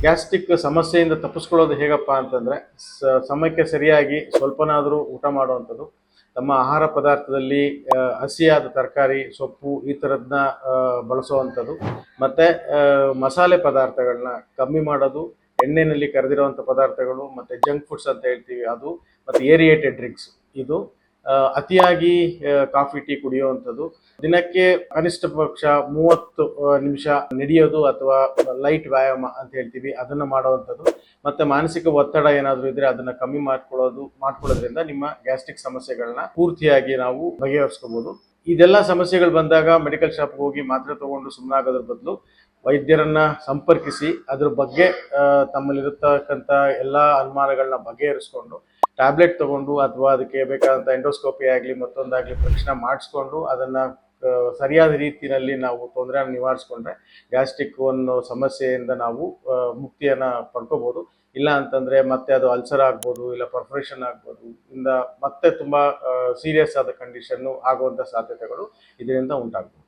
Gastric ಸಮಸ್ಯೆಯಿಂದ ತಪ್ಪಿಸ್ಕೊಳ್ಳೋದು ಹೇಗಪ್ಪ ಅಂತಂದರೆ ಸಮಯಕ್ಕೆ ಸರಿಯಾಗಿ ಸ್ವಲ್ಪನಾದರೂ ಊಟ ಮಾಡುವಂಥದ್ದು, ತಮ್ಮ ಆಹಾರ ಪದಾರ್ಥದಲ್ಲಿ ಹಸಿಯಾದ ತರಕಾರಿ ಸೊಪ್ಪು ಈ ಥರದನ್ನ ಬಳಸುವಂಥದ್ದು, ಮತ್ತು ಮಸಾಲೆ ಪದಾರ್ಥಗಳನ್ನ ಕಮ್ಮಿ ಮಾಡೋದು, ಎಣ್ಣೆಯಲ್ಲಿ ಕರೆದಿರುವಂಥ ಪದಾರ್ಥಗಳು ಮತ್ತು ಜಂಕ್ ಫುಡ್ಸ್ ಅಂತ ಹೇಳ್ತೀವಿ ಅದು, ಮತ್ತು ಏರಿಯೇಟೆಡ್ ಡ್ರಿಂಕ್ಸ್ ಇದು, ಅತಿಯಾಗಿ ಕಾಫಿ ಟೀ ಕುಡಿಯುವಂಥದ್ದು, ದಿನಕ್ಕೆ ಕನಿಷ್ಠ ಪಕ್ಷ 30 ನಿಮಿಷ ನಡೆಯೋದು ಅಥವಾ ಲೈಟ್ ವ್ಯಾಯಾಮ ಅಂತ ಹೇಳ್ತೀವಿ ಅದನ್ನು ಮಾಡುವಂಥದ್ದು, ಮತ್ತು ಮಾನಸಿಕ ಒತ್ತಡ ಏನಾದರೂ ಇದ್ದರೆ ಅದನ್ನು ಕಮ್ಮಿ ಮಾಡ್ಕೊಳ್ಳೋದ್ರಿಂದ ನಿಮ್ಮ ಗ್ಯಾಸ್ಟ್ರಿಕ್ ಸಮಸ್ಯೆಗಳನ್ನ ಪೂರ್ತಿಯಾಗಿ ನಾವು ಬಗೆಹರಿಸ್ಕೋಬೋದು. ಇದೆಲ್ಲ ಸಮಸ್ಯೆಗಳು ಬಂದಾಗ ಮೆಡಿಕಲ್ ಶಾಪ್ಗೆ ಹೋಗಿ ಮಾತ್ರೆ ತಗೊಂಡು ಸುಮ್ಮನಾಗೋದ್ರ ಬದಲು ವೈದ್ಯರನ್ನ ಸಂಪರ್ಕಿಸಿ ಅದ್ರ ಬಗ್ಗೆ ತಮ್ಮಲ್ಲಿರತಕ್ಕಂಥ ಎಲ್ಲ ಅನುಮಾನಗಳನ್ನ ಬಗೆಹರಿಸ್ಕೊಂಡು ಟ್ಯಾಬ್ಲೆಟ್ ತಗೊಂಡು ಅಥವಾ ಅದಕ್ಕೆ ಬೇಕಾದಂಥ ಎಂಡೋಸ್ಕೋಪಿ ಆಗಲಿ ಮತ್ತೊಂದಾಗಲಿ ಪರೀಕ್ಷೆ ಮಾಡಿಸ್ಕೊಂಡು ಅದನ್ನು ಸರಿಯಾದ ರೀತಿಯಲ್ಲಿ ನಾವು ತೊಂದರೆಯನ್ನು ನಿವಾರಿಸ್ಕೊಂಡ್ರೆ ಗ್ಯಾಸ್ಟ್ರಿಕ್ ಅನ್ನೋ ಸಮಸ್ಯೆಯಿಂದ ನಾವು ಮುಕ್ತಿಯನ್ನು ಪಡ್ಕೋಬೋದು. ಇಲ್ಲ ಅಂತಂದರೆ ಮತ್ತೆ ಅದು ಅಲ್ಸರ್ ಆಗ್ಬೋದು, ಇಲ್ಲ ಪರ್ಫರೇಷನ್ ಆಗ್ಬೋದು, ಇಂದ ಮತ್ತೆ ತುಂಬ ಸೀರಿಯಸ್ ಆದ ಕಂಡೀಷನ್ನು ಆಗುವಂಥ ಸಾಧ್ಯತೆಗಳು ಇದರಿಂದ ಉಂಟಾಗ್ಬೋದು.